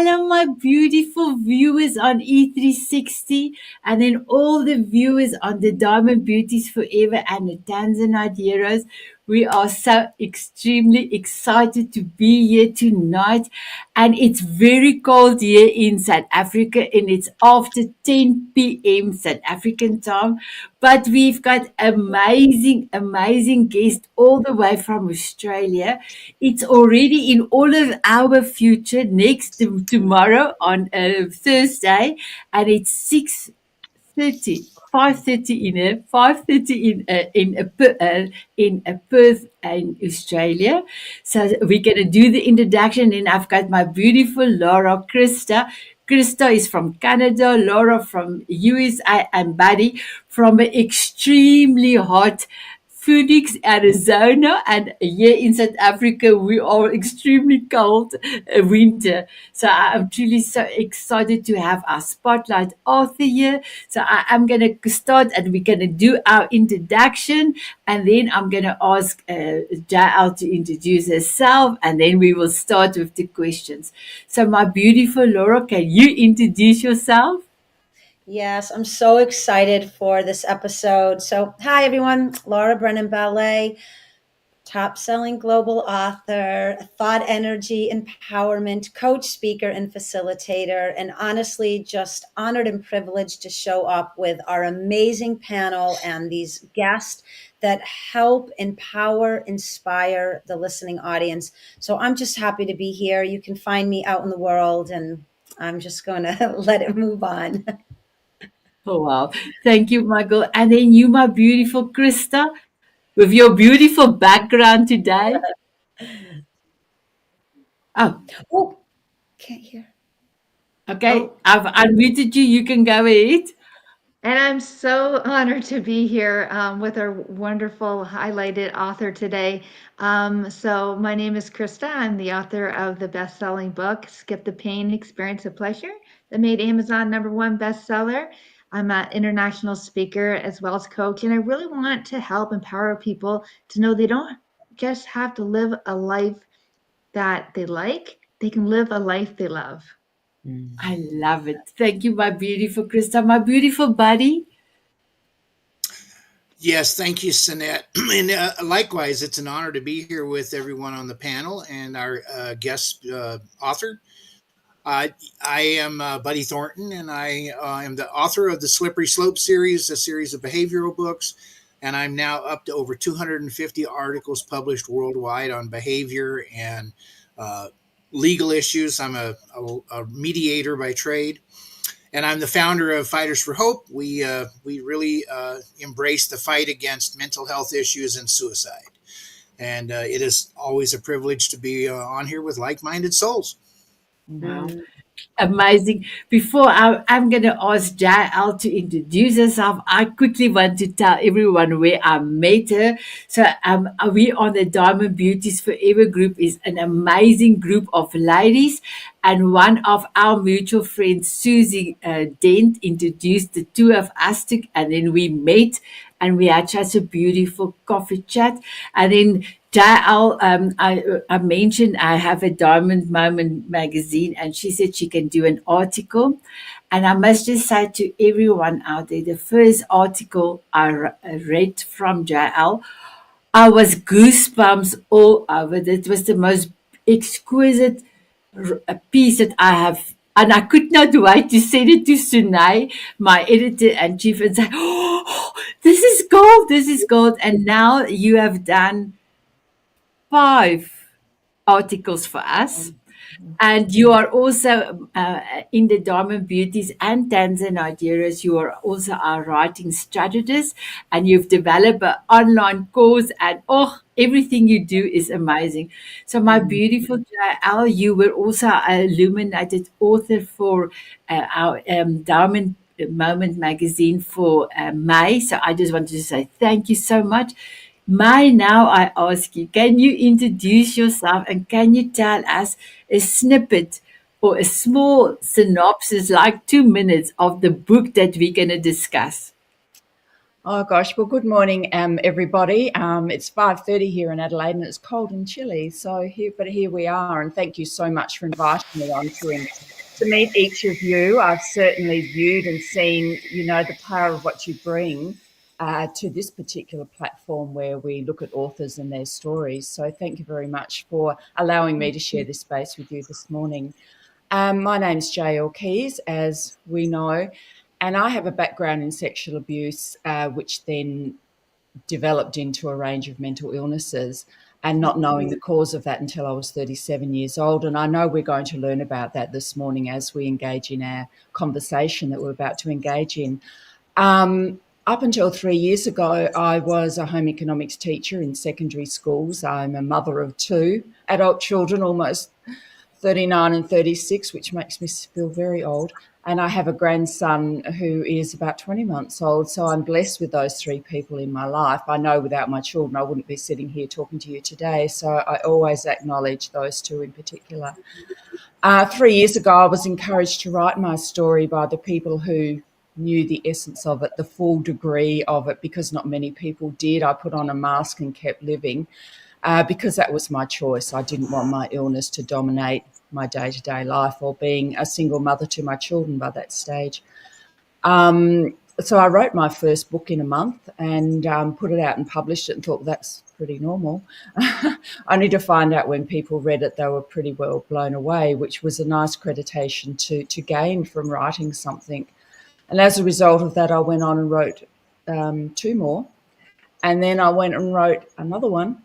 Hello, my beautiful viewers on E360, and then all the viewers on the Diamond Beauties Forever and the Tanzanite Heroes. We are so extremely excited to be here tonight, and it's very cold here in South Africa, and it's after 10 p.m. South African time. But we've got amazing guest all the way from Australia. It's already in all of our future next tomorrow on Thursday, and it's 6:30, 5:30 in a 5:30 in a Perth in Australia. So we're gonna do the introduction, and I've got my beautiful Laura Krista. Krista is from Canada, Laura from USA, and Buddy from an extremely hot Phoenix, Arizona, and here in South Africa, we are extremely cold winter. So I'm truly so excited to have our spotlight author here. So I'm going to start and we're going to do our introduction, and then I'm going to ask Jael to introduce herself, and then we will start with the questions. So, my beautiful Laura, can you introduce yourself? Yes, I'm so excited for this episode. So, hi everyone, Laura Brennan Ballet, top-selling global author, thought energy empowerment coach, speaker, and facilitator, and honestly, just honored and privileged to show up with our amazing panel and these guests that help empower, inspire the listening audience. So, I'm just happy to be here. You can find me out in the world, and I'm just going to let it move on. Oh, wow. Thank you, Michael. And then you, my beautiful Krista, with your beautiful background today. Oh, Oh, can't hear. okay. Oh, I've unmuted you. You can go ahead. And I'm so honored to be here with our wonderful highlighted author today. So my name is Krista. I'm the author of the best-selling book, Skip the Pain, Experience the Pleasure, that made Amazon #1 bestseller. I'm an international speaker as well as coach, and I really want to help empower people to know they don't just have to live a life that they like, they can live a life they love. I love it. Thank you, my beautiful Krista, my beautiful buddy. Yes, thank you, Sinette. And likewise, it's an honor to be here with everyone on the panel and our guest author. I am Buddy Thornton, and I am the author of the Slippery Slope series, a series of behavioral books. And I'm now up to over 250 articles published worldwide on behavior and uh, legal issues. I'm a mediator by trade, and I'm the founder of Fighters for Hope. We really embrace the fight against mental health issues and suicide. And it is always a privilege to be on here with like-minded souls. Wow. Amazing. Before I'm going to ask Jael to introduce herself, I quickly want to tell everyone where I met her. So, we on the Diamond Beauties Forever group is an amazing group of ladies. And one of our mutual friends, Susie Dent, introduced the two of us to, and then we met and we had such a beautiful coffee chat. And then Jael, I mentioned I have a Diamond Moment magazine, and she said she can do an article. And I must just say to everyone out there, the first article I read from Jael, I was goosebumps all over. It was the most exquisite a piece that I have, and I could not wait to send it to Sunay, my editor and chief, and say, "Oh, this is gold! This is gold!" And now you have done 5 articles for us. And you are also in the Diamond Beauties and Tanzanite Heroes. You are also our writing strategist, and you've developed an online course. And everything you do is amazing. So, my beautiful Jael, you were also an illuminated author for our Diamond Moment magazine for May. So, I just wanted to say thank you so much. May, now I ask you, can you introduce yourself and can you tell us a snippet or a small synopsis, like 2 minutes, of the book that we're going to discuss? Oh gosh, well, good morning, everybody. It's 5:30 here in Adelaide, and it's cold and chilly. So here we are, and thank you so much for inviting me. I'm sure to meet each of you. I've certainly viewed and seen, the power of what you bring to this particular platform where we look at authors and their stories. So thank you very much for allowing me to share this space with you this morning. My name's Keez, as we know, and I have a background in sexual abuse, which then developed into a range of mental illnesses, and not knowing the cause of that until I was 37 years old. And I know we're going to learn about that this morning as we engage in our conversation that we're about to engage in. Up until 3 years ago, I was a home economics teacher in secondary schools. I'm a mother of 2 adult children, almost 39 and 36, which makes me feel very old. And I have a grandson who is about 20 months old. So I'm blessed with those 3 people in my life. I know without my children, I wouldn't be sitting here talking to you today. So I always acknowledge those 2 in particular. 3 years ago, I was encouraged to write my story by the people who knew the essence of it, the full degree of it, because not many people did. I put on a mask and kept living. Because that was my choice. I didn't want my illness to dominate my day-to-day life, or being a single mother to my children by that stage. So I wrote my first book in a month and put it out and published it, and thought that's pretty normal. Only to find out when people read it, they were pretty well blown away, which was a nice accreditation to gain from writing something. And as a result of that, I went on and wrote 2 more. And then I went and wrote another one,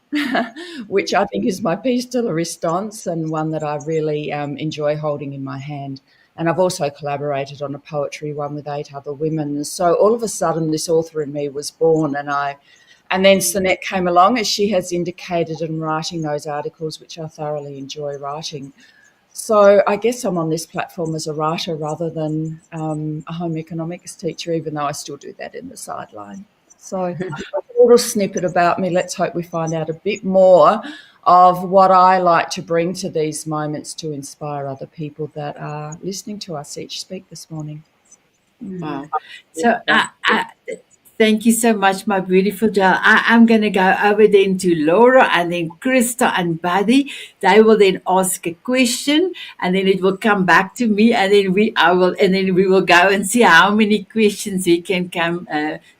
which I think is my piece de la resistance, and one that I really enjoy holding in my hand. And I've also collaborated on a poetry one with 8 other women. So all of a sudden, this author in me was born, and then Sinette came along, as she has indicated, in writing those articles, which I thoroughly enjoy writing. So I guess I'm on this platform as a writer rather than a home economics teacher, even though I still do that in the sideline. So a little snippet about me. Let's hope we find out a bit more of what I like to bring to these moments to inspire other people that are listening to us each speak this morning. Wow. So thank you so much, my beautiful girl. I'm going to go over then to Laura, and then Krista and Buddy. They will then ask a question, and then it will come back to me, and then we will go and see how many questions we can come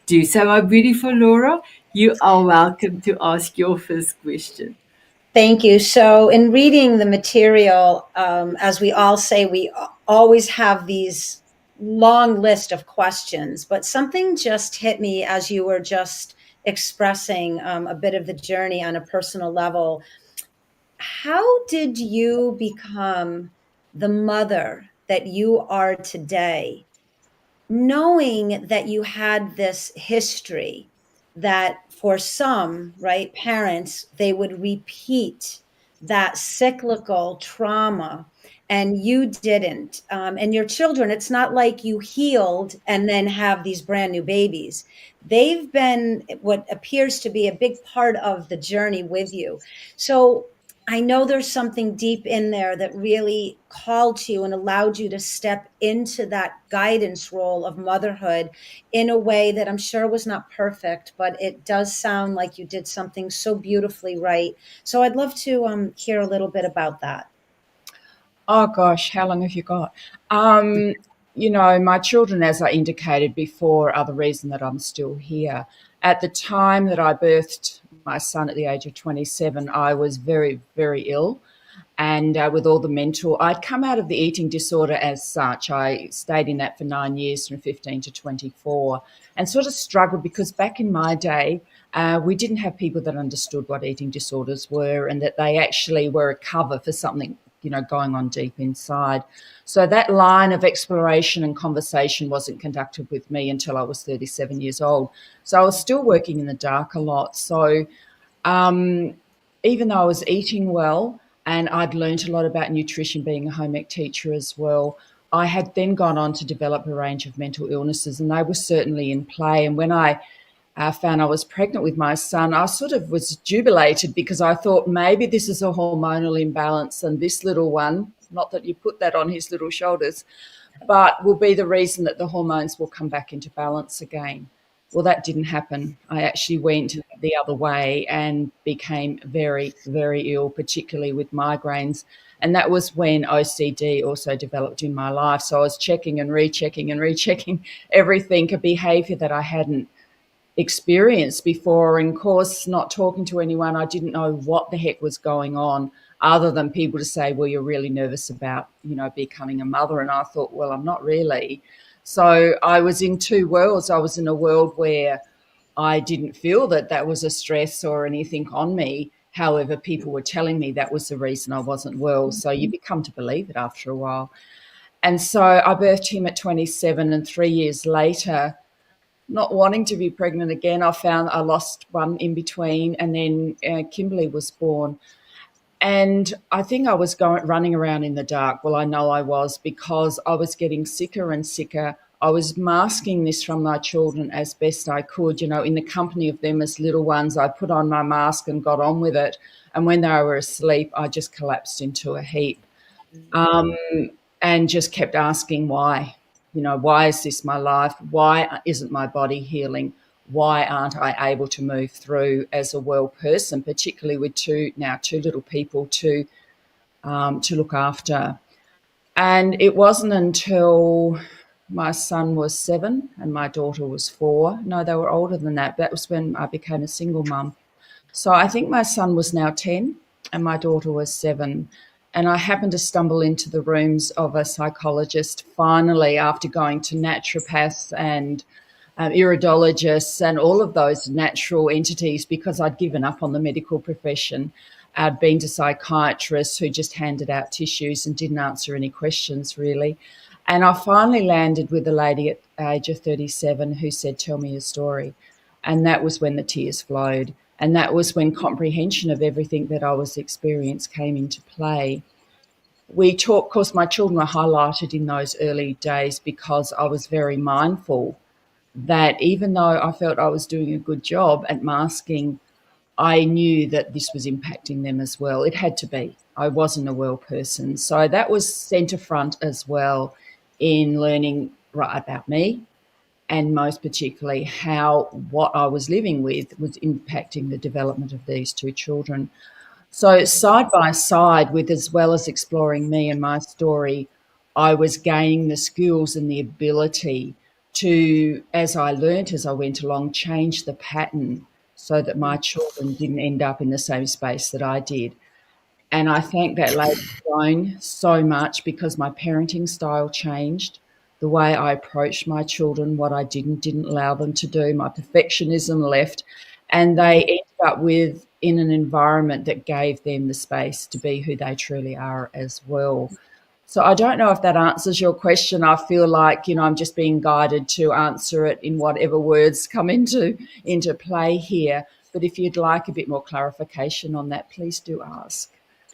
do. So, my beautiful Laura, you are welcome to ask your first question. Thank you. So in reading the material, as we all say, we always have these long list of questions, but something just hit me as you were just expressing a bit of the journey on a personal level. How did you become the mother that you are today, knowing that you had this history that for some, right, parents, they would repeat that cyclical trauma and you didn't? And your children, it's not like you healed and then have these brand new babies. They've been what appears to be a big part of the journey with you. So I know there's something deep in there that really called to you and allowed you to step into that guidance role of motherhood in a way that I'm sure was not perfect, but it does sound like you did something so beautifully right. So I'd love to hear a little bit about that. Oh, gosh, how long have you got? My children, as I indicated before, are the reason that I'm still here. At the time that I birthed my son at the age of 27, I was very, very ill. And with all the mental, I'd come out of the eating disorder as such. I stayed in that for 9 years, from 15 to 24, and sort of struggled because back in my day, we didn't have people that understood what eating disorders were, and that they actually were a cover for something, going on deep inside. So that line of exploration and conversation wasn't conducted with me until I was 37 years old. So I was still working in the dark a lot. So even though I was eating well and I'd learned a lot about nutrition being a home ec teacher as well, I had then gone on to develop a range of mental illnesses, and they were certainly in play. And when I found I was pregnant with my son, I sort of was jubilated because I thought maybe this is a hormonal imbalance, and this little one, not that you put that on his little shoulders, but will be the reason that the hormones will come back into balance again. Well, that didn't happen. I actually went the other way and became very, very ill, particularly with migraines. And that was when OCD also developed in my life. So I was checking and rechecking everything, a behaviour that I hadn't experienced before. And of course, not talking to anyone, I didn't know what the heck was going on, other than people to say, well, you're really nervous about, becoming a mother. And I thought, well, I'm not really. So I was in two worlds. I was in a world where I didn't feel that that was a stress or anything on me. However, people were telling me that was the reason I wasn't well. So you become to believe it after a while. And so I birthed him at 27, and 3 years later, not wanting to be pregnant again, I found I lost one in between, and then Kimberly was born. And I think I was running around in the dark. Well, I know I was, because I was getting sicker and sicker. I was masking this from my children as best I could, in the company of them as little ones. I put on my mask and got on with it. And when they were asleep, I just collapsed into a heap, and just kept asking why. Why is this my life? Why isn't my body healing? Why aren't I able to move through as a well person, particularly with two little people to look after? And it wasn't until my son was 7 and my daughter was 4. No, they were older than that. That was when I became a single mum. So I think my son was now 10 and my daughter was 7. And I happened to stumble into the rooms of a psychologist finally, after going to naturopaths and iridologists and all of those natural entities, because I'd given up on the medical profession. I'd been to psychiatrists who just handed out tissues and didn't answer any questions, really. And I finally landed with a lady at the age of 37 who said, tell me your story. And that was when the tears flowed. And that was when comprehension of everything that I was experiencing came into play. We talk, of course, my children were highlighted in those early days because I was very mindful that even though I felt I was doing a good job at masking, I knew that this was impacting them as well. It had to be. I wasn't a well person. So that was centre front as well in learning right about me, and most particularly how what I was living with was impacting the development of these two children. So side by side with, as well as exploring me and my story, I was gaining the skills and the ability to, as I learnt as I went along, change the pattern so that my children didn't end up in the same space that I did. And I thank that lady Joan so much, because my parenting style changed, the way I approached my children, what I didn't allow them to do, my perfectionism left, and they ended up with in an environment that gave them the space to be who they truly are as well. So I don't know if that answers your question. I feel like, I'm just being guided to answer it in whatever words come into play here. But if you'd like a bit more clarification on that, please do ask.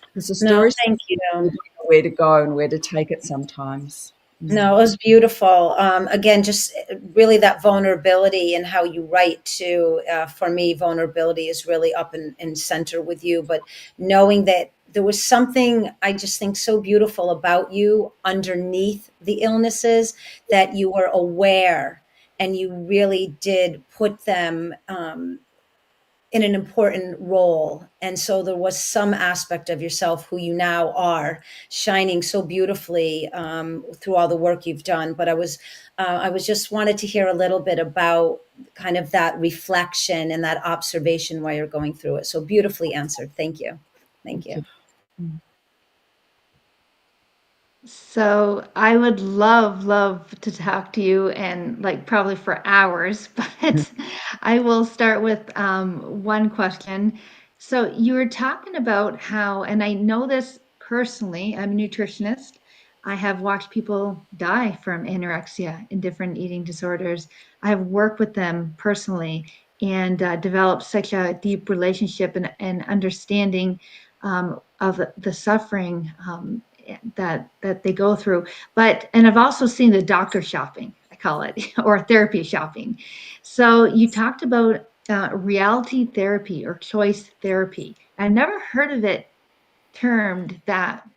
Because the No, stories, thank you. we don't know where to go and where to take it sometimes. No, it was beautiful. Again, just really that vulnerability and how you write too. For me, vulnerability is really up in center with you. But knowing that there was something I just think so beautiful about you underneath the illnesses, that you were aware and you really did put them in an important role. And so there was some aspect of yourself who you now are, shining so beautifully through all the work you've done. But I was just wanted to hear a little bit about kind of that reflection and that observation while you're going through it. So beautifully answered. Thank you. Thank you. So I would love to talk to you, and like probably for hours, but I will start with one question. So you were talking about how, and I know this personally, I'm a nutritionist. I have watched people die from anorexia and different eating disorders. I've worked with them personally and developed such a deep relationship and understanding of the suffering that they go through. And I've also seen the doctor shopping, I call it, or therapy shopping. So you talked about reality therapy or choice therapy. I never heard of it termed that,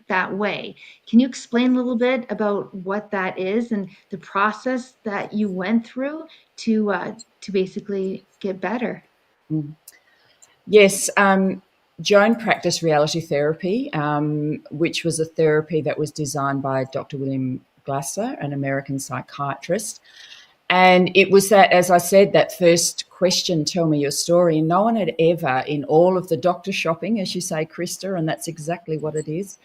that way. Can you explain a little bit about what that is and the process that you went through to basically get better? Yes. Joan practiced reality therapy, which was a therapy that was designed by Dr. William Glasser, an American psychiatrist. And it was that, as I said, that first question, tell me your story. And no one had ever, in all of the doctor shopping, as you say, Krista, and that's exactly what it is,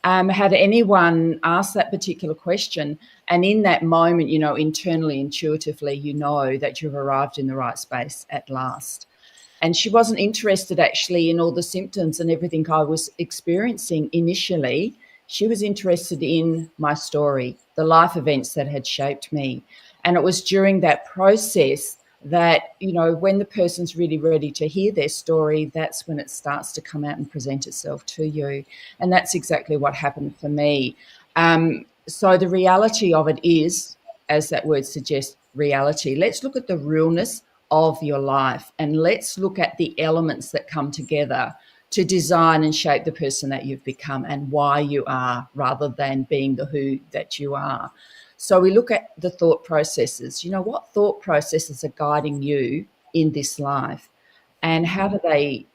had anyone ask that particular question. And in that moment, you know, internally, intuitively, you know that you've arrived in the right space at last. And she wasn't interested actually in all the symptoms and everything I was experiencing initially. She was interested in my story, the life events that had shaped me. And it was during that process that, you know, when the person's really ready to hear their story, that's when it starts to come out and present itself to you. And that's exactly what happened for me. So the reality of it is, as that word suggests, reality. Let's look at the realness of your life, and let's look at the elements that come together to design and shape the person that you've become and why you are, rather than being the who that you are. So we look at the thought processes. You know, what thought processes are guiding you in this life, and how do they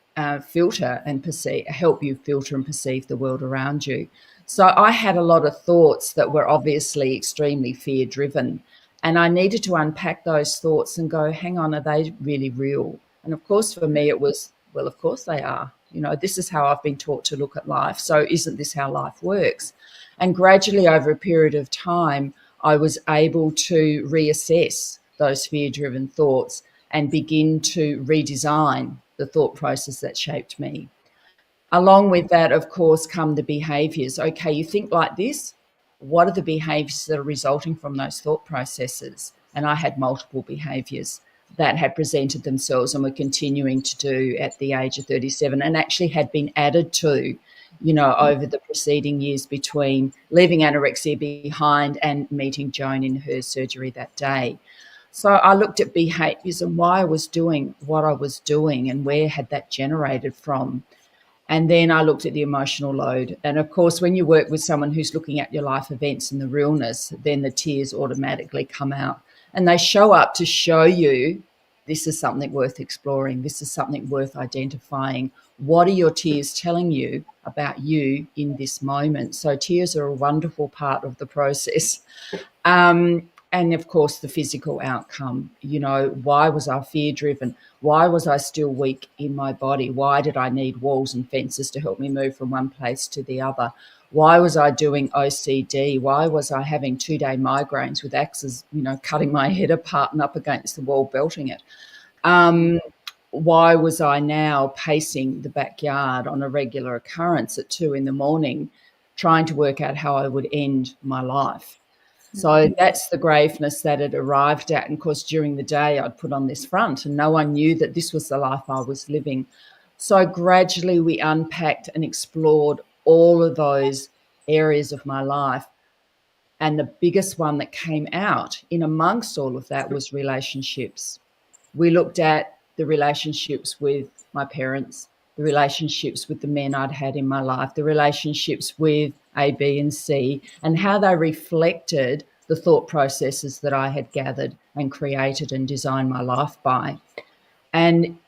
filter and help you filter and perceive the world around you? So I had a lot of thoughts that were obviously extremely fear driven, and I needed to unpack those thoughts and go, hang on, are they really real? And of course, for me, it was, well, of course they are. You know, this is how I've been taught to look at life. So isn't this how life works? And gradually over a period of time, I was able to reassess those fear-driven thoughts and begin to redesign the thought process that shaped me. Along with that, of course, come the behaviours. Okay, you think like this. What are the behaviours that are resulting from those thought processes? And I had multiple behaviours that had presented themselves and were continuing to do at the age of 37, and actually had been added to, you know, over the preceding years between leaving anorexia behind and meeting Joan in her surgery that day. So I looked at behaviours and why I was doing what I was doing and where had that generated from. And then I looked at the emotional load. And of course, when you work with someone who's looking at your life events and the realness, then the tears automatically come out. And they show up to show you this is something worth exploring. This is something worth identifying. What are your tears telling you about you in this moment? So tears are a wonderful part of the process. And of course, the physical outcome. You know, why was I fear driven? Why was I still weak in my body? Why did I need walls and fences to help me move from one place to the other? Why was I doing OCD? Why was I having 2-day migraines with axes, you know, cutting my head apart and up against the wall, belting it? Why was I now pacing the backyard on a regular occurrence at 2 a.m, trying to work out how I would end my life? So that's the graveness that it arrived at. And of course, during the day, I'd put on this front and no one knew that this was the life I was living. So gradually we unpacked and explored all of those areas of my life. And the biggest one that came out in amongst all of that was relationships. We looked at the relationships with my parents, the relationships with the men I'd had in my life, the relationships with A, B, and C, and how they reflected the thought processes that I had gathered and created and designed my life by. And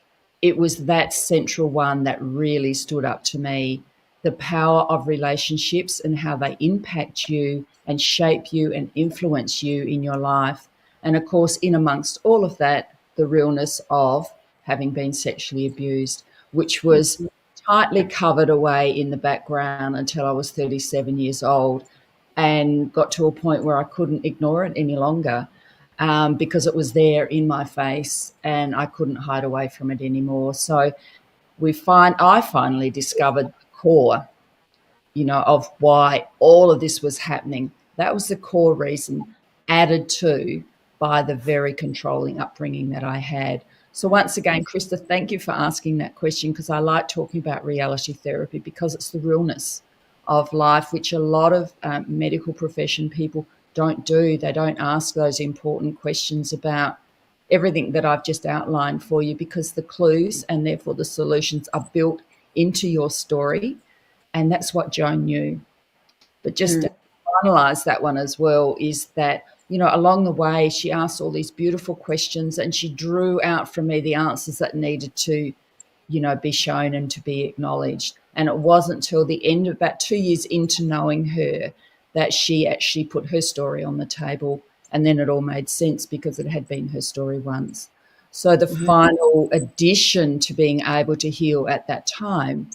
it was that central one that really stood up to me, the power of relationships and how they impact you and shape you and influence you in your life. And of course, in amongst all of that, the realness of having been sexually abused, which was tightly covered away in the background until I was 37 years old, and got to a point where I couldn't ignore it any longer, because it was there in my face and I couldn't hide away from it anymore. So I finally discovered the core, you know, of why all of this was happening. That was the core reason, added to by the very controlling upbringing that I had. So once again, Krista, thank you for asking that question, because I like talking about reality therapy because it's the realness of life, which a lot of medical profession people don't do. They don't ask those important questions about everything that I've just outlined for you, because the clues and therefore the solutions are built into your story. And that's what Joan knew. But just to finalise that one as well is that, you know, along the way, she asked all these beautiful questions and she drew out from me the answers that needed to be shown and to be acknowledged. And it wasn't till the end of about 2 years into knowing her that she actually put her story on the table. And then it all made sense because it had been her story once. So the final addition to being able to heal at that time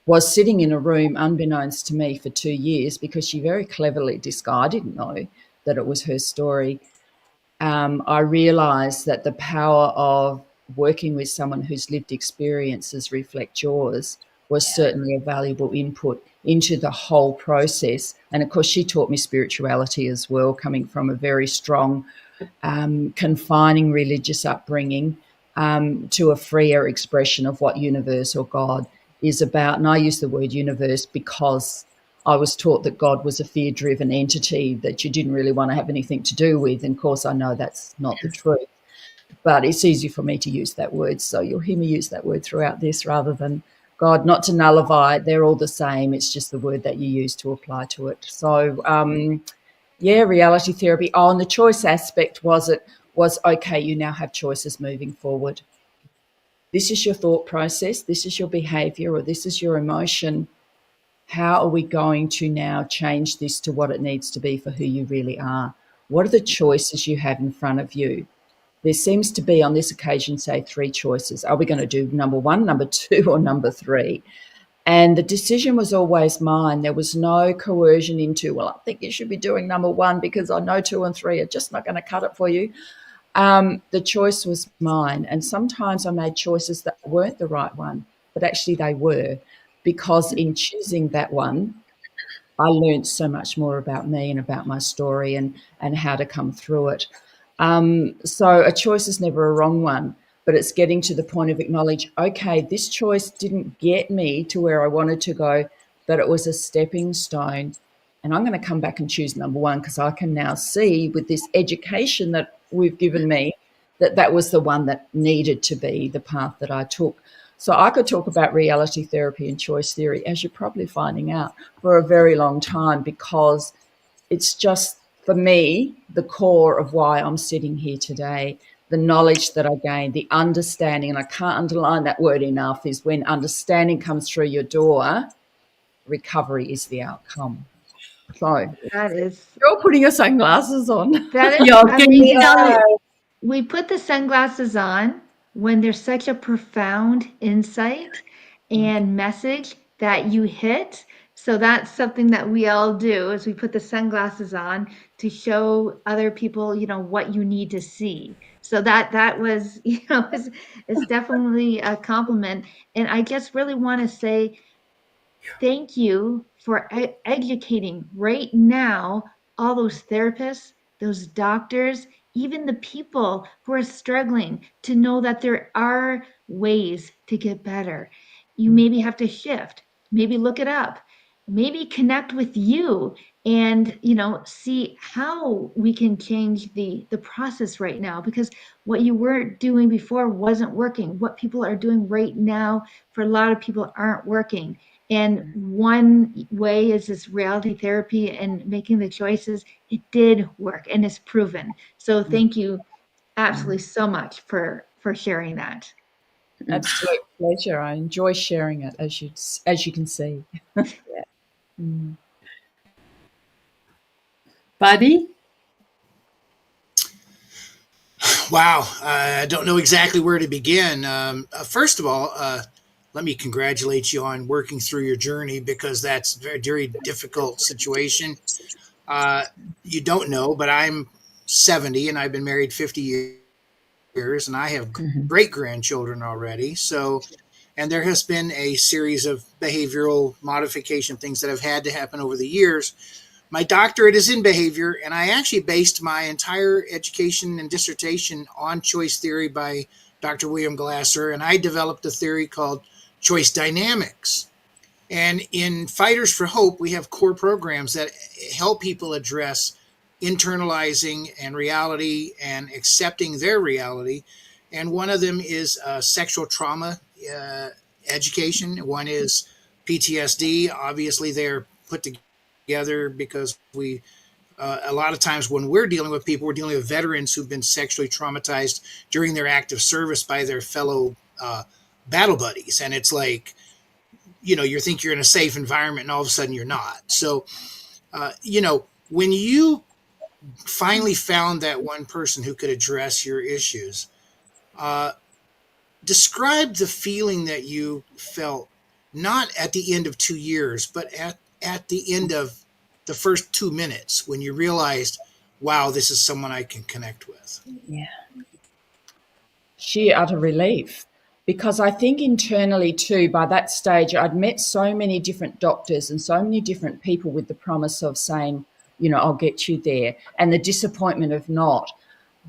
was sitting in a room unbeknownst to me for 2 years, because she very cleverly disguised, I didn't know that it was her story. I realised that the power of working with someone whose lived experiences reflect yours was certainly a valuable input into the whole process. And of course, she taught me spirituality as well, coming from a very strong, confining religious upbringing, to a freer expression of what universe or God is about. And I use the word universe because I was taught that God was a fear-driven entity that you didn't really want to have anything to do with. And of course, I know that's not the truth, but it's easy for me to use that word. So you'll hear me use that word throughout this rather than God, not to nullify it. They're all the same. It's just the word that you use to apply to it. So, reality therapy. Oh, and the choice aspect was okay, you now have choices moving forward. This is your thought process, this is your behavior, or this is your emotion. How are we going to now change this to what it needs to be for who you really are? What are the choices you have in front of you? There seems to be, on this occasion, say 3 choices. Are we going to do number 1, number 2, or number 3? And the decision was always mine. There was no coercion into, well, I think you should be doing number 1 because I know 2 and 3 are just not going to cut it for you. The choice was mine. And sometimes I made choices that weren't the right one, but actually they were, because in choosing that one, I learned so much more about me and about my story and how to come through it. So a choice is never a wrong one, but it's getting to the point of acknowledge, okay, this choice didn't get me to where I wanted to go, but it was a stepping stone. And I'm going to come back and choose number 1 because I can now see with this education that we've given me that that was the one that needed to be the path that I took. So I could talk about reality therapy and choice theory, as you're probably finding out, for a very long time, because it's just, for me, the core of why I'm sitting here today. The knowledge that I gained, the understanding, and I can't underline that word enough, is when understanding comes through your door, recovery is the outcome. So That is, you're putting your sunglasses on. that is Yeah, can you amazing. tell me? We put the sunglasses on when there's such a profound insight and message that you hit. So that's something that we all do, is we put the sunglasses on to show other people, what you need to see. So that was, is definitely a compliment. And I just really want to say thank you for educating right now all those therapists, those doctors, even the people who are struggling, to know that there are ways to get better. You maybe have to shift, maybe look it up, maybe connect with you, and see how we can change the process right now, because what you were doing before wasn't working. What people are doing right now, for a lot of people, aren't working. And one way is this reality therapy and making the choices. It did work and it's proven. So thank you absolutely so much for sharing that. Absolute pleasure. I enjoy sharing it, as you can see. Buddy? Wow, I don't know exactly where to begin. First of all, let me congratulate you on working through your journey, because that's a very, very difficult situation. Uh, you don't know, but I'm 70 and I've been married 50 years, and I have great grandchildren already. So, and there has been a series of behavioral modification things that have had to happen over the years. My doctorate is in behavior, and I actually based my entire education and dissertation on choice theory by Dr. William Glasser, and I developed a theory called choice dynamics. And in Fighters for Hope, we have core programs that help people address internalizing and reality and accepting their reality. And one of them is sexual trauma education. One is PTSD. Obviously, they're put together because a lot of times when we're dealing with people, we're dealing with veterans who've been sexually traumatized during their active service by their fellow battle buddies, and it's like, you think you're in a safe environment, and all of a sudden you're not. So, when you finally found that one person who could address your issues, uh, describe the feeling that you felt, not at the end of 2 years, but at the end of the first 2 minutes when you realized, wow, this is someone I can connect with. Yeah. Sheer utter relief. Because I think internally too, by that stage, I'd met so many different doctors and so many different people with the promise of saying, I'll get you there, and the disappointment of not.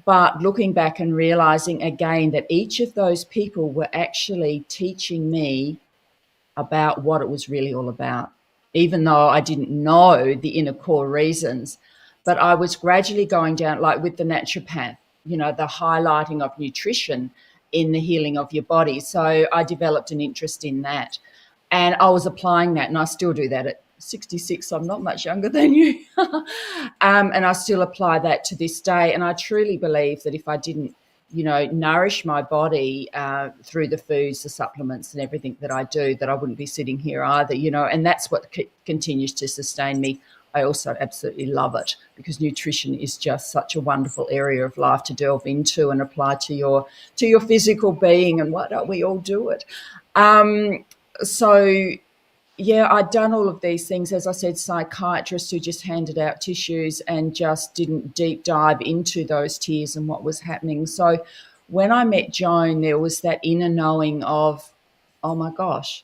But looking back and realizing again that each of those people were actually teaching me about what it was really all about, even though I didn't know the inner core reasons. But I was gradually going down, like with the naturopath, the highlighting of nutrition in the healing of your body. So I developed an interest in that. And I was applying that, and I still do that at 66. So I'm not much younger than you. And I still apply that to this day. And I truly believe that if I didn't, nourish my body through the foods, the supplements and everything that I do, that I wouldn't be sitting here either, and that's what continues to sustain me. I also absolutely love it, because nutrition is just such a wonderful area of life to delve into and apply to your physical being. And why don't we all do it? So yeah, I'd done all of these things, as I said, psychiatrists who just handed out tissues and just didn't deep dive into those tears and what was happening. So when I met Joan, there was that inner knowing of, oh my gosh,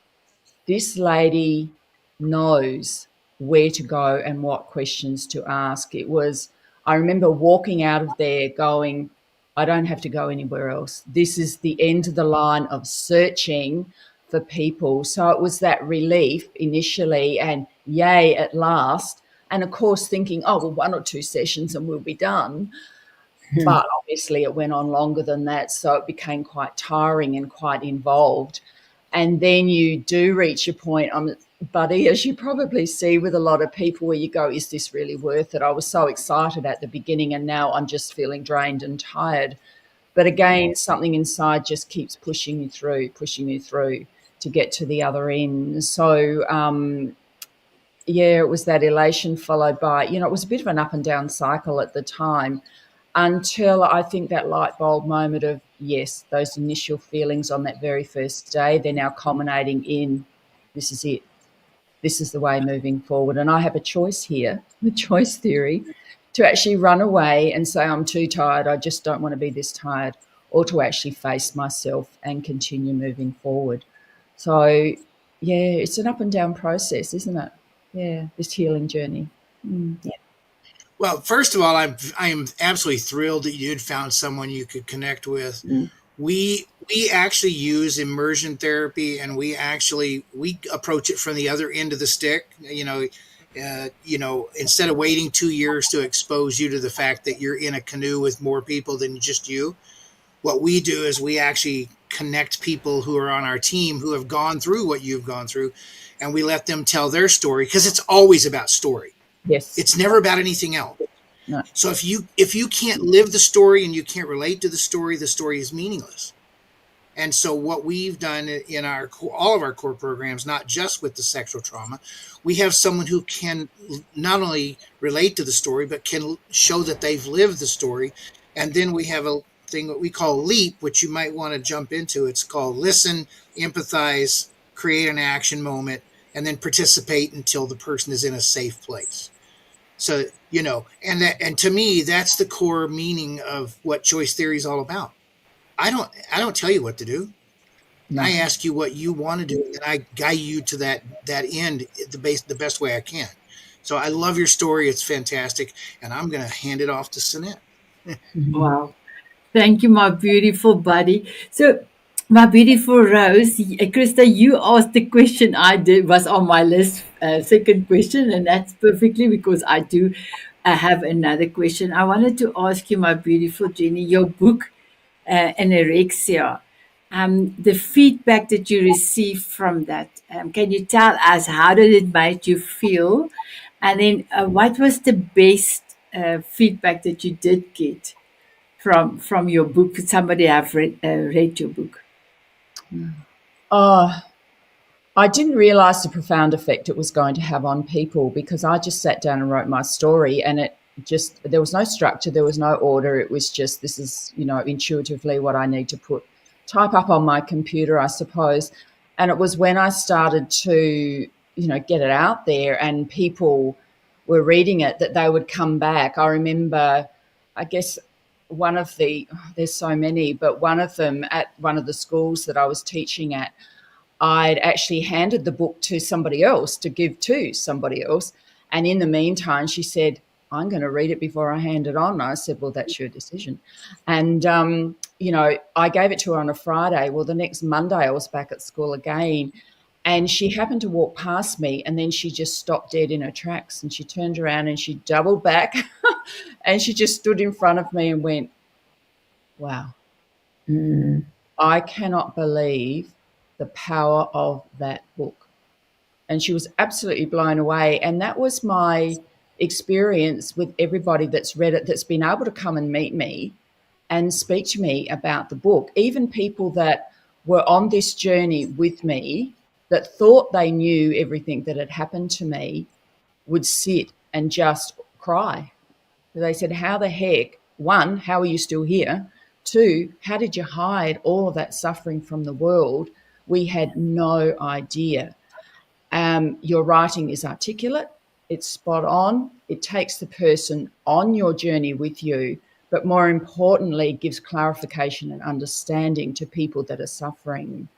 this lady knows where to go and what questions to ask. I remember walking out of there going, I don't have to go anywhere else. This is the end of the line of searching for people. So it was that relief initially, and yay, at last. And of course thinking, oh, well, 1 or 2 sessions and we'll be done. But obviously it went on longer than that. So it became quite tiring and quite involved. And then you do reach a point, buddy, as you probably see with a lot of people, where you go, is this really worth it? I was so excited at the beginning, and now I'm just feeling drained and tired. But again, something inside just keeps pushing you through to get to the other end. So, it was that elation followed by, it was a bit of an up and down cycle at the time, until I think that light bulb moment of, yes, those initial feelings on that very first day, they're now culminating in, this is it. This is the way moving forward. And I have a choice here, the choice theory, to actually run away and say, I'm too tired, I just don't want to be this tired, or to actually face myself and continue moving forward. So, yeah, it's an up and down process, isn't it? Yeah, this healing journey. Yeah. Well, first of all, I am absolutely thrilled that you'd found someone you could connect with. We actually use immersion therapy, and we approach it from the other end of the stick. Instead of waiting 2 years to expose you to the fact that you're in a canoe with more people than just you, what we do is we actually connect people who are on our team who have gone through what you've gone through, and we let them tell their story, because it's always about story. Yes. It's never about anything else. No. So if you can't live the story and you can't relate to the story is meaningless. And so what we've done in all of our core programs, not just with the sexual trauma, we have someone who can not only relate to the story, but can show that they've lived the story. And then we have a thing that we call LEAP, which you might want to jump into. It's called listen, empathize, create an action moment, and then participate until the person is in a safe place. So, and to me, that's the core meaning of what choice theory is all about. I don't tell you what to do. No. I ask you what you want to do, and I guide you to that end the best way I can. So I love your story. It's fantastic. And I'm going to hand it off to Sanette. Wow. Thank you, my beautiful buddy. So, my beautiful Rose, Krista, you asked the question was on my list, second question, and that's perfectly, because I do have another question. I wanted to ask you, my beautiful Jenny, your book, Anorexia, the feedback that you received from that. Can you tell us, how did it make you feel? And then what was the best feedback that you did get from your book? Somebody have read your book. Oh, I didn't realize the profound effect it was going to have on people, because I just sat down and wrote my story, and there was no structure, there was no order. It was just, this is, intuitively what I need to type up on my computer, I suppose. And it was when I started to, get it out there and people were reading it that they would come back. I remember, I guess, there's so many, but one of them at one of the schools that I was teaching at, I'd actually handed the book to somebody else to give to somebody else. And in the meantime, she said, I'm going to read it before I hand it on. And I said, well, that's your decision. And, I gave it to her on a Friday. Well, the next Monday I was back at school again, and she happened to walk past me, and then she just stopped dead in her tracks, and she turned around and she doubled back and she just stood in front of me and went, wow. I cannot believe the power of that book. And she was absolutely blown away. And that was my experience with everybody that's read it, that's been able to come and meet me and speak to me about the book. Even people that were on this journey with me, that thought they knew everything that had happened to me, would sit and just cry. They said, how the heck, one, how are you still here? Two, how did you hide all of that suffering from the world? We had no idea. Your writing is articulate, it's spot on, it takes the person on your journey with you, but more importantly, gives clarification and understanding to people that are suffering.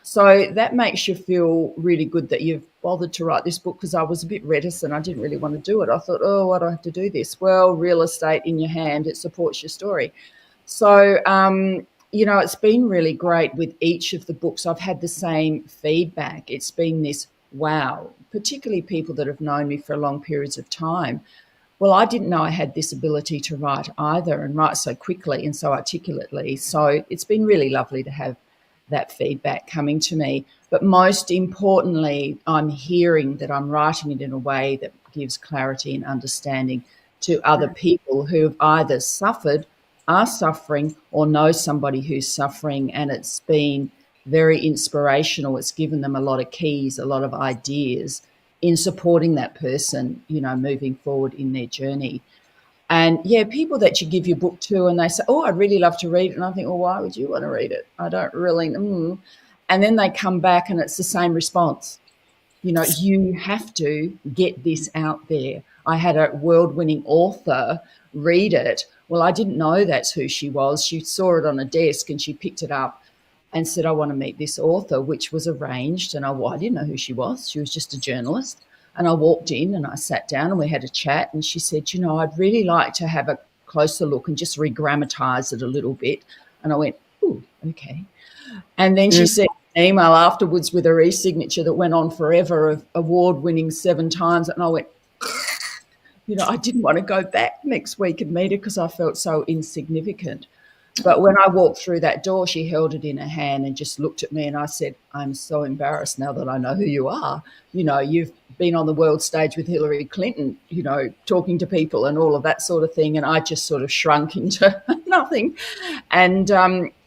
So that makes you feel really good that you've bothered to write this book, because I was a bit reticent. I didn't really want to do it. I thought, oh, why do I have to do this? Well, real estate in your hand, it supports your story. So, it's been really great with each of the books. I've had the same feedback. It's been this wow, particularly people that have known me for long periods of time. Well, I didn't know I had this ability to write either, and write so quickly and so articulately. So it's been really lovely to have that feedback coming to me. But most importantly, I'm hearing that I'm writing it in a way that gives clarity and understanding to other people who have either suffered, are suffering, or know somebody who's suffering. And it's been very inspirational. It's given them a lot of keys, a lot of ideas in supporting that person, moving forward in their journey. And yeah, people that you give your book to and they say, oh, I'd really love to read it. And I think, well, why would you want to read it? I don't really. And then they come back and it's the same response. You have to get this out there. I had a world-winning author read it. Well, I didn't know that's who she was. She saw it on a desk and she picked it up and said, I want to meet this author, which was arranged. And I didn't know who she was. She was just a journalist. And I walked in and I sat down and we had a chat. And she said, I'd really like to have a closer look and just re-grammatize it a little bit. And I went, oh, okay. And then she sent an email afterwards with her e-signature that went on forever, of award-winning 7 times. And I went, I didn't want to go back next week and meet her because I felt so insignificant. But when I walked through that door, she held it in her hand and just looked at me, and I said, I'm so embarrassed now that I know who you are. You've been on the world stage with Hillary Clinton, talking to people and all of that sort of thing. And I just sort of shrunk into nothing. And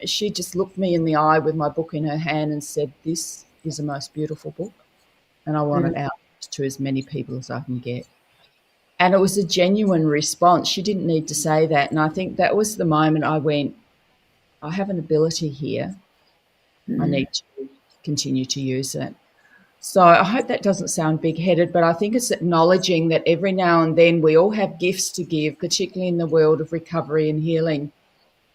she just looked me in the eye with my book in her hand and said, this is the most beautiful book, and I want it out to as many people as I can get. And it was a genuine response. She didn't need to say that. And I think that was the moment I went, I have an ability here. I need to continue to use it. So I hope that doesn't sound big-headed, but I think it's acknowledging that every now and then we all have gifts to give, particularly in the world of recovery and healing.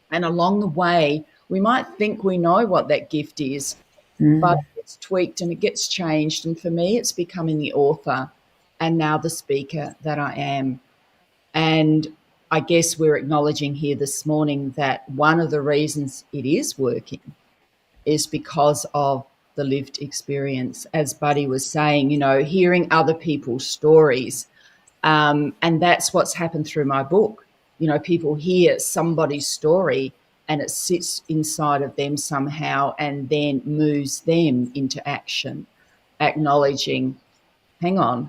And along the way, we might think we know what that gift is, but it's tweaked and it gets changed. And for me, it's becoming the author and now the speaker that I am. And I guess we're acknowledging here this morning that one of the reasons it is working is because of the lived experience. As Buddy was saying, hearing other people's stories. And that's what's happened through my book. People hear somebody's story and it sits inside of them somehow and then moves them into action, acknowledging, hang on,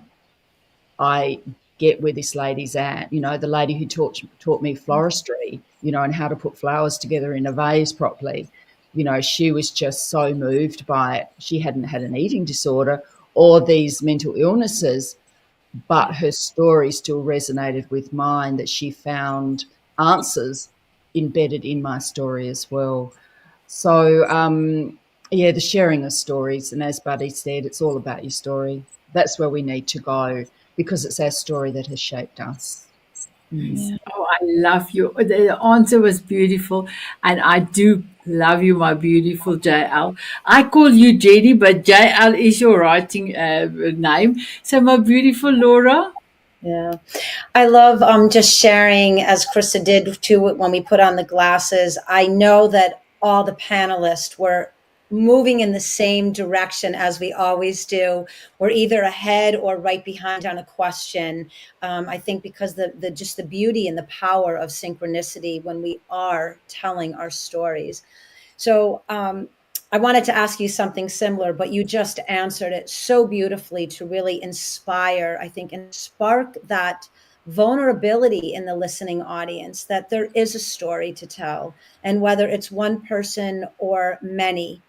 I get where this lady's at. The lady who taught me floristry, and how to put flowers together in a vase properly. you know, she was just so moved by it. She hadn't had an eating disorder or these mental illnesses, but her story still resonated with mine, that she found answers embedded in my story as well. So, yeah, the sharing of stories. And as Buddy said, it's all about your story. That's where we need to go, because it's our story that has shaped us. Mm. Oh, I love you. The answer was beautiful, and I do love you, my beautiful JL. I call you Jenny, but JL is your writing name. So, my beautiful Laura. Yeah. I love just sharing, as Krista did too, when we put on the glasses. I know that all the panelists were moving in the same direction as we always do. We're either ahead or right behind on a question. I think because the just the beauty and the power of synchronicity when we are telling our stories. So I wanted to ask you something similar, but you just answered it so beautifully to really inspire, I think, and spark that vulnerability in the listening audience, that there is a story to tell. And whether it's one person or many,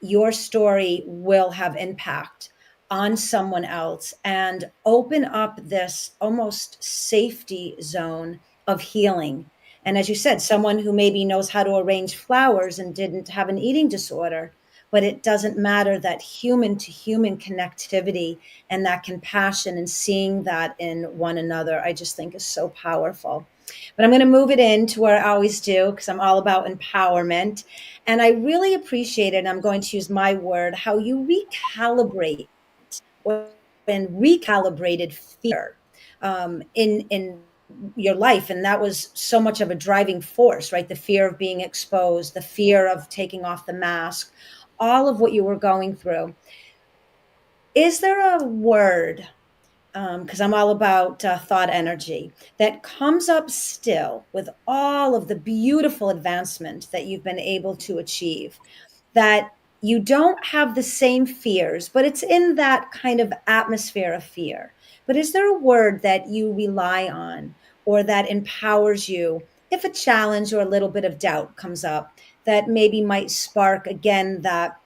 your story will have impact on someone else and open up this almost safety zone of healing. And as you said, someone who maybe knows how to arrange flowers and didn't have an eating disorder, but it doesn't matter, that human to human connectivity and that compassion and seeing that in one another, I just think is so powerful. But I'm going to move it into where I always do, because I'm all about empowerment. And I really appreciate it. And I'm going to use my word, how you recalibrate or and recalibrated fear in your life. And that was so much of a driving force, right? The fear of being exposed, the fear of taking off the mask, all of what you were going through. Is there a word, because I'm all about thought energy, that comes up still with all of the beautiful advancement that you've been able to achieve, that you don't have the same fears, but it's in that kind of atmosphere of fear? But is there a word that you rely on or that empowers you if a challenge or a little bit of doubt comes up, that maybe might spark again that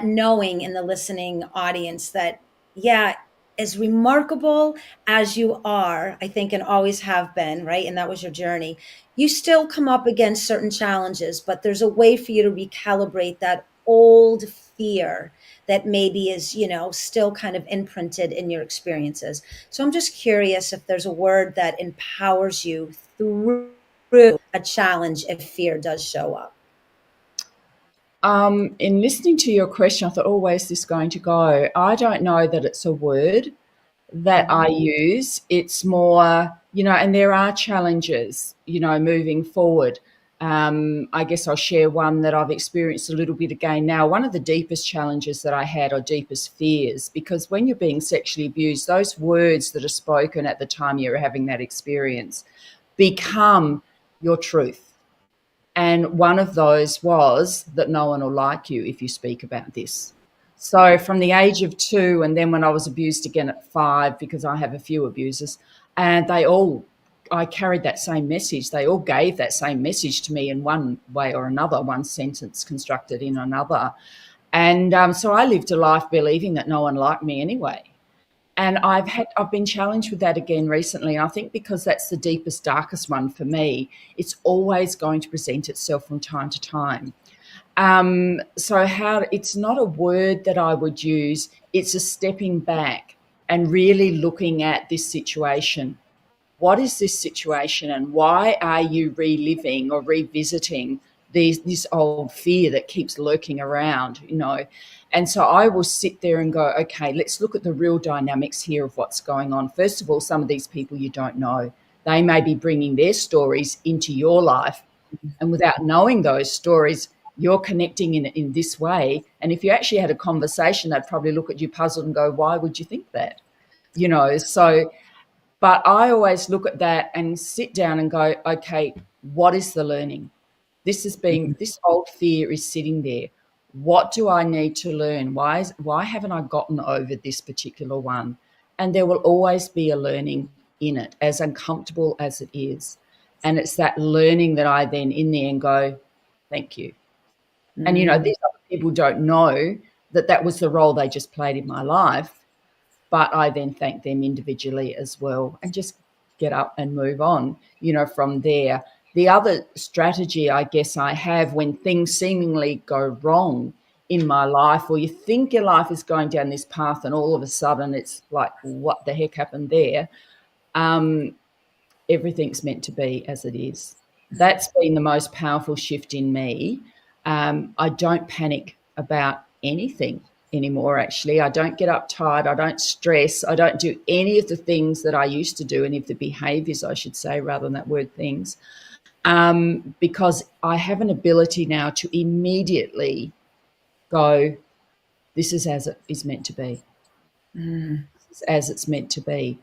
knowing in the listening audience that, yeah, as remarkable as you are, I think, and always have been, right? And that was your journey. You still come up against certain challenges, but there's a way for you to recalibrate that old fear that maybe is, still kind of imprinted in your experiences. So I'm just curious if there's a word that empowers you through a challenge if fear does show up. In listening to your question, I thought, oh, where's this going to go? I don't know that it's a word that I use. It's more, and there are challenges, moving forward. I guess I'll share one that I've experienced a little bit again now. One of the deepest challenges that I had, or deepest fears, because when you're being sexually abused, those words that are spoken at the time you're having that experience become your truth. And one of those was that no one will like you if you speak about this. So from the age of 2, and then when I was abused again at 5, because I have a few abusers, and I carried that same message. They all gave that same message to me in one way or another, one sentence constructed in another. And so I lived a life believing that no one liked me anyway. And I've been challenged with that again recently. And I think because that's the deepest, darkest one for me, it's always going to present itself from time to time. It's not a word that I would use. It's a stepping back and really looking at this situation. What is this situation, and why are you reliving or revisiting this old fear that keeps lurking around, And so I will sit there and go, okay, let's look at the real dynamics here of what's going on. First of all, some of these people you don't know. They may be bringing their stories into your life, and without knowing those stories, you're connecting in this way. And if you actually had a conversation, they'd probably look at you puzzled and go, why would you think that? But I always look at that and sit down and go, okay, what is the learning? This old fear is sitting there. What do I need to learn? Why haven't I gotten over this particular one? And there will always be a learning in it, as uncomfortable as it is. And it's that learning that I then in the end go, thank you. And, these other people don't know that that was the role they just played in my life. But I then thank them individually as well and just get up and move on, from there. The other strategy I guess I have when things seemingly go wrong in my life, or you think your life is going down this path and all of a sudden it's like, what the heck happened there? Everything's meant to be as it is. That's been the most powerful shift in me. I don't panic about anything anymore, actually. I don't get uptight. I don't stress. I don't do any of the things that I used to do, any of the behaviors, I should say, rather than that word things, because I have an ability now to immediately go, this is as it is meant to be. This is as it's meant to be.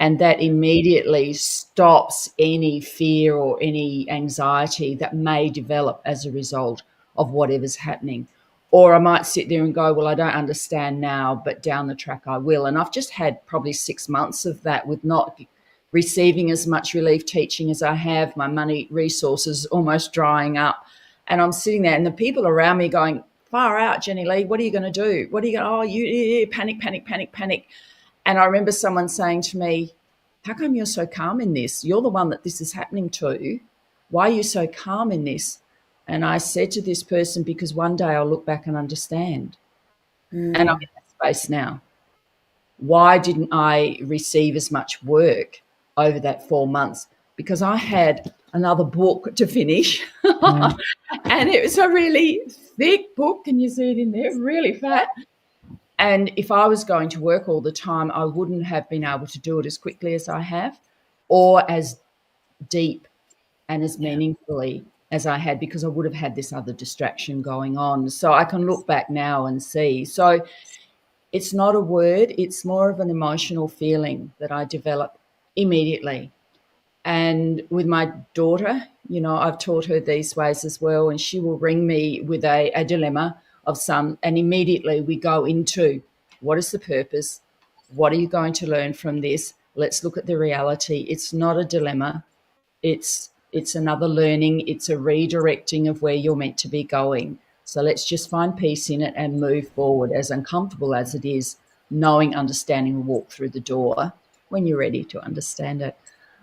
And that immediately stops any fear or any anxiety that may develop as a result of whatever's happening. Or I might sit there and go, well, I don't understand now, but down the track I will. And I've just had probably 6 months of that with not receiving as much relief teaching as I have, my money resources almost drying up. And I'm sitting there and the people around me going, far out, Jenny Lee, what are you going to do? What are you going to, you panic, panic, panic, panic. And I remember someone saying to me, how come you're so calm in this? You're the one that this is happening to. Why are you so calm in this? And I said to this person, because one day I'll look back and understand. And I'm in that space now. Why didn't I receive as much work over that 4 months? Because I had another book to finish. And it was a really thick book. Can you see it in there? Really fat. And if I was going to work all the time, I wouldn't have been able to do it as quickly as I have or as deep and as meaningfully as I had, because I would have had this other distraction going on. So I can look back now and see. So it's not a word, it's more of an emotional feeling that I develop immediately. And with my daughter, I've taught her these ways as well, and she will ring me with a dilemma of some, and immediately we go into, what is the purpose? What are you going to learn from this? Let's look at the reality. It's not a dilemma. It's another learning. It's a redirecting of where you're meant to be going. So let's just find peace in it and move forward, as uncomfortable as it is, knowing, understanding, and walk through the door when you're ready to understand it.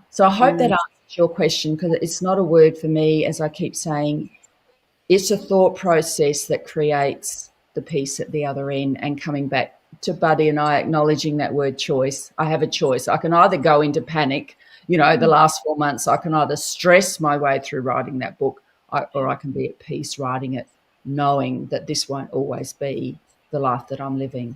So I hope that answers your question, because it's not a word for me, as I keep saying. It's a thought process that creates the peace at the other end. And coming back to Buddy and I acknowledging that word choice, I have a choice. I can either go into panic, the last 4 months, I can either stress my way through writing that book, or I can be at peace writing it, knowing that this won't always be the life that I'm living.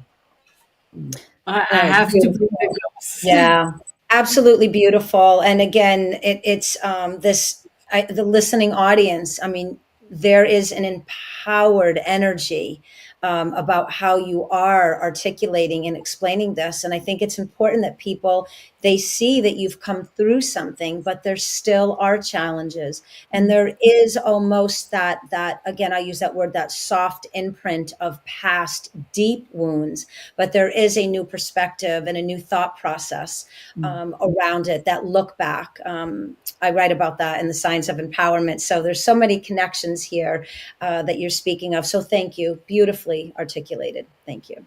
I have to put the gloves. Yeah, absolutely beautiful. And again, it's the listening audience. I mean, there is an empowered energy about how you are articulating and explaining this. And I think it's important that people, they see that you've come through something, but there still are challenges. And there is almost that again, I use that word, that soft imprint of past deep wounds, but there is a new perspective and a new thought process around it, that look back. I write about that in The Science of Empowerment. So there's so many connections here that you're speaking of. So thank you. Beautifully articulated. Thank you.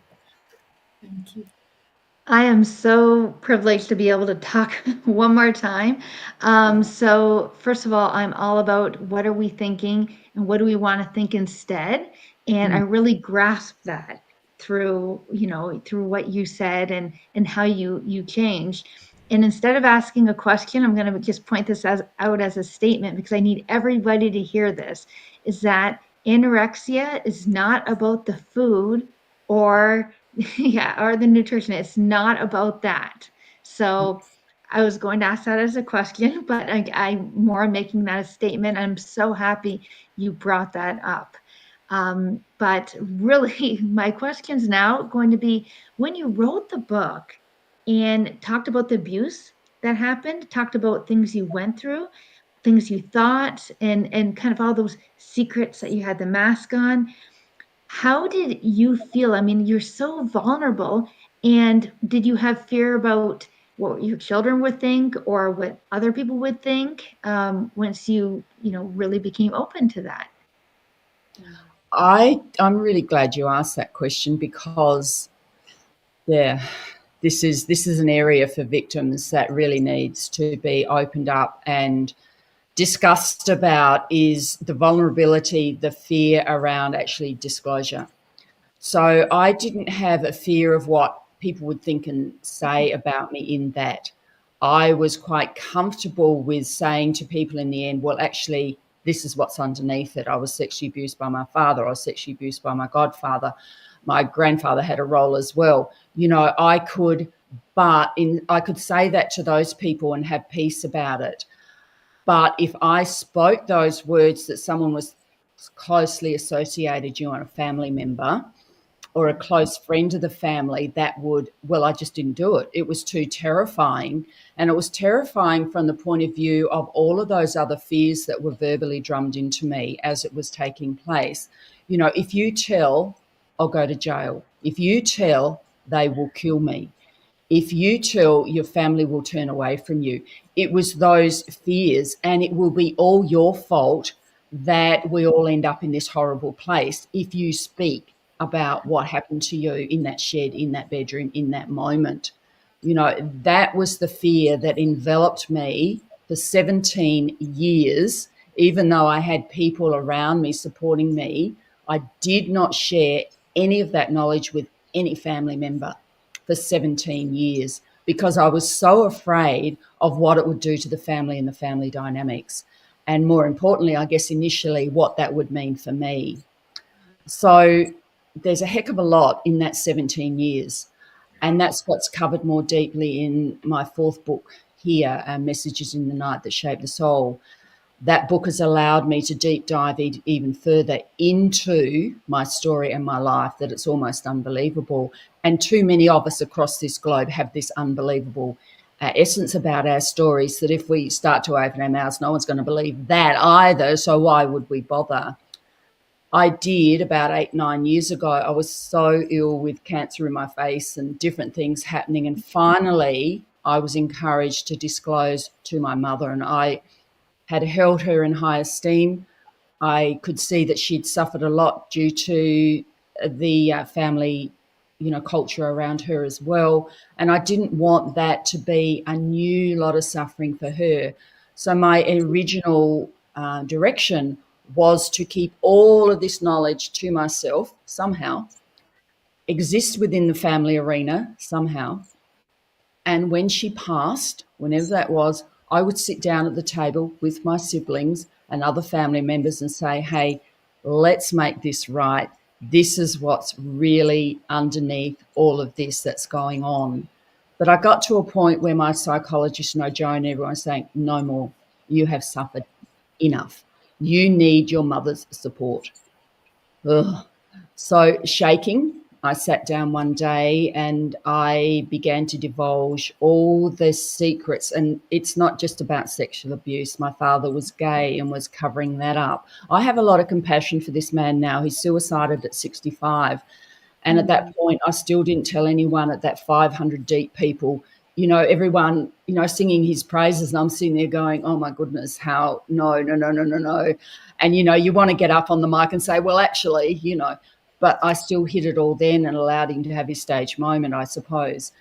Thank you. I am so privileged to be able to talk one more time. So first of all, I'm all about what are we thinking and what do we want to think instead? And I really grasped that through what you said and how you changed. And instead of asking a question, I'm going to just point this out as a statement, because I need everybody to hear this, is that anorexia is not about the food or or the nutrition. It's not about that. So I was going to ask that as a question, but I'm more making that a statement. I'm so happy you brought that up. But really, my question's now going to be, when you wrote the book and talked about the abuse that happened, talked about things you went through, things you thought, and kind of all those secrets that you had the mask on, how did you feel? I mean, you're so vulnerable. And did you have fear about what your children would think or what other people would think once you really became open to that? I'm really glad you asked that question because, yeah, this is an area for victims that really needs to be opened up and discussed about, is the vulnerability, the fear around actually disclosure. So I didn't have a fear of what people would think and say about me in that. I was quite comfortable with saying to people in the end, well, actually, this is what's underneath it. I was sexually abused by my father. I was sexually abused by my godfather. My grandfather had a role as well. You know, I could say that to those people and have peace about it. But if I spoke those words that someone was closely associated, you know, a family member or a close friend of the family, that would, well, I just didn't do it. It was too terrifying. And it was terrifying from the point of view of all of those other fears that were verbally drummed into me as it was taking place. You know, if you tell, I'll go to jail. If you tell, they will kill me. If you tell, your family will turn away from you. It was those fears, and it will be all your fault that we all end up in this horrible place if you speak about what happened to you in that shed, in that bedroom, in that moment. You know, that was the fear that enveloped me for 17 years. Even though I had people around me supporting me, I did not share any of that knowledge with any family member for 17 years because I was so afraid of what it would do to the family and the family dynamics. And more importantly, I guess initially, what that would mean for me. So there's a heck of a lot in that 17 years. And that's what's covered more deeply in my fourth book here, Messages in the Night That Shape the Soul. That book has allowed me to deep dive even further into my story and my life, that it's almost unbelievable. And too many of us across this globe have this unbelievable essence about our stories that if we start to open our mouths, no one's going to believe that either. So why would we bother? I did about 8-9 years ago. I was so ill with cancer in my face and different things happening. And finally, I was encouraged to disclose to my mother, and I had held her in high esteem. I could see that she'd suffered a lot due to the family, you know, culture around her as well. And I didn't want that to be a new lot of suffering for her. So my original direction was to keep all of this knowledge to myself somehow, exist within the family arena somehow. And when she passed, whenever that was, I would sit down at the table with my siblings and other family members and say, hey, let's make this right. This is what's really underneath all of this that's going on. But I got to a point where my psychologist, Joan, and everyone was saying, no more. You have suffered enough. You need your mother's support. Ugh. So shaking, I sat down one day and I began to divulge all the secrets. And it's not just about sexual abuse. My father was gay and was covering that up. I have a lot of compassion for this man now. He suicided at 65. And at that point, I still didn't tell anyone at that 500 deep people, you know, everyone, you know, singing his praises. And I'm sitting there going, oh, my goodness, how, no. And, you know, you want to get up on the mic and say, well, actually, you know, but I still hid it all then and allowed him to have his stage moment, I suppose.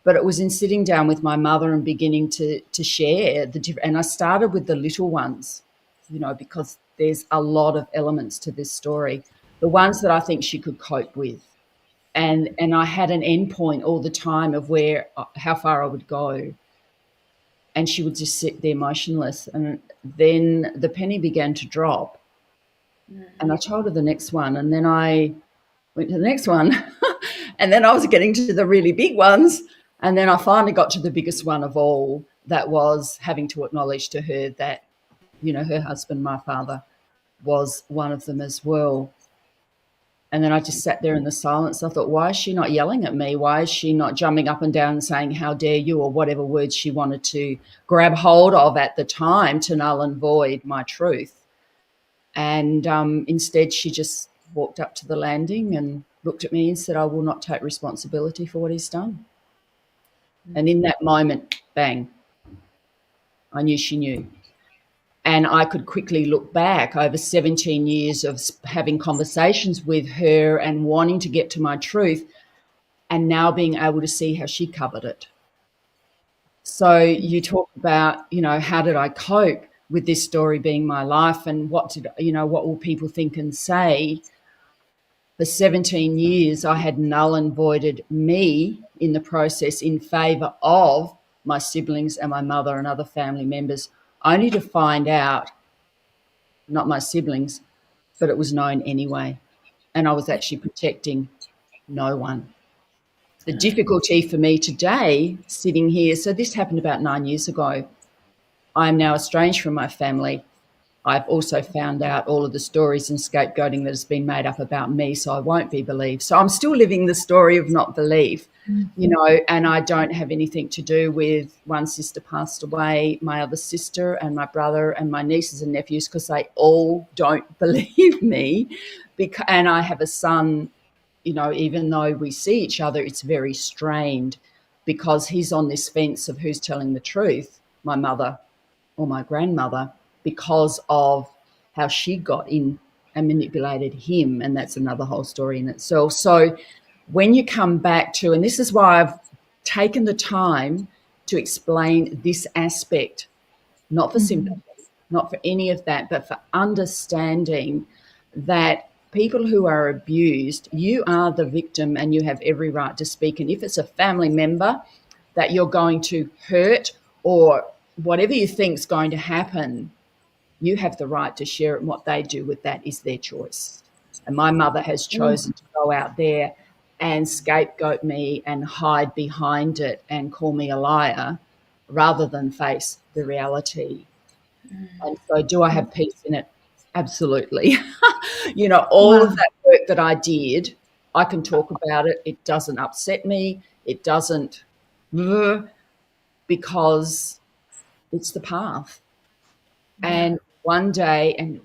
But it was in sitting down with my mother and beginning to share and I started with the little ones, you know, because there's a lot of elements to this story, the ones that I think she could cope with. And I had an end point all the time of how far I would go. And she would just sit there motionless. And then the penny began to drop. And I told her the next one. And then I went to the next one. And then I was getting to the really big ones. And then I finally got to the biggest one of all, that was having to acknowledge to her that, you know, her husband, my father, was one of them as well. And then I just sat there in the silence. I thought, why is she not yelling at me? Why is she not jumping up and down and saying, how dare you, or whatever words she wanted to grab hold of at the time to null and void my truth? And instead, she just walked up to the landing and looked at me and said, I will not take responsibility for what he's done. And in that moment, bang, I knew she knew. And I could quickly look back over 17 years of having conversations with her and wanting to get to my truth, and now being able to see how she covered it. So you talk about, how did I cope with this story being my life, and what will people think and say? For 17 years, I had null and voided me in the process in favor of my siblings and my mother and other family members, only to find out, not my siblings, but it was known anyway. And I was actually protecting no one. The difficulty for me today, sitting here, so this happened about 9 years ago. I'm now estranged from my family. I've also found out all of the stories and scapegoating that has been made up about me, so I won't be believed. So I'm still living the story of not belief, and I don't have anything to do with one sister passed away, my other sister and my brother and my nieces and nephews, because they all don't believe me. And I have a son, even though we see each other, it's very strained because he's on this fence of who's telling the truth, my mother or my grandmother, because of how she got in and manipulated him. And that's another whole story in itself. So when you come back to, and this is why I've taken the time to explain this aspect, not for sympathy, not for any of that, but for understanding that people who are abused, you are the victim and you have every right to speak. And if it's a family member that you're going to hurt or whatever you think is going to happen, you have the right to share it, and what they do with that is their choice. And my mother has chosen to go out there and scapegoat me and hide behind it and call me a liar rather than face the reality. And so do I have peace in it? Absolutely. All of that work that I did, I can talk about it. It doesn't upset me. It doesn't, because it's the path. And one day, and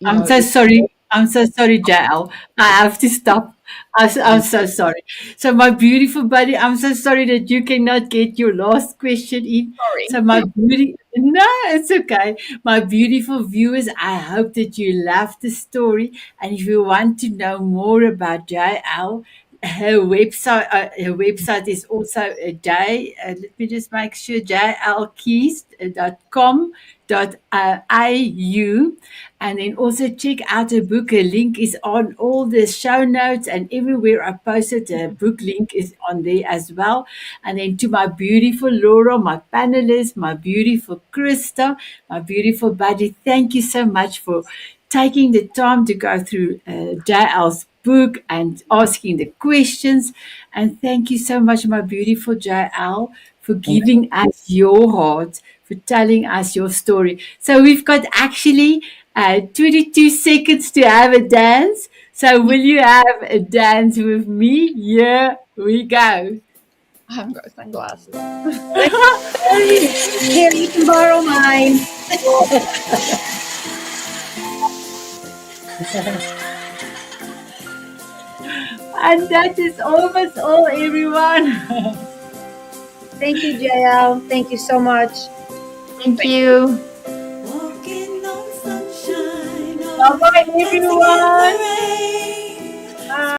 I'm so sorry. I'm so sorry, Jael. I have to stop. I'm so sorry. So, my beautiful buddy, I'm so sorry that you cannot get your last question in. Sorry. So, no, it's okay. My beautiful viewers, I hope that you love the story. And if you want to know more about Jael, her website is also a day. Let me just make sure, jlkeys.com.au, and then also check out her book. Her link is on all the show notes, and everywhere I posted, her book link is on there as well. And then to my beautiful Laura, my panelist, my beautiful Krista, my beautiful buddy, thank you so much for taking the time to go through Jael's book and asking the questions. And thank you so much, my beautiful Jael, for giving us your heart, for telling us your story. So we've got actually 22 seconds to have a dance. So will you have a dance with me? Here we go. I haven't got sunglasses. Here, you can borrow mine. And that is almost all, everyone. Thank you, JL. Thank you so much. Thank you. Bye-bye, everyone.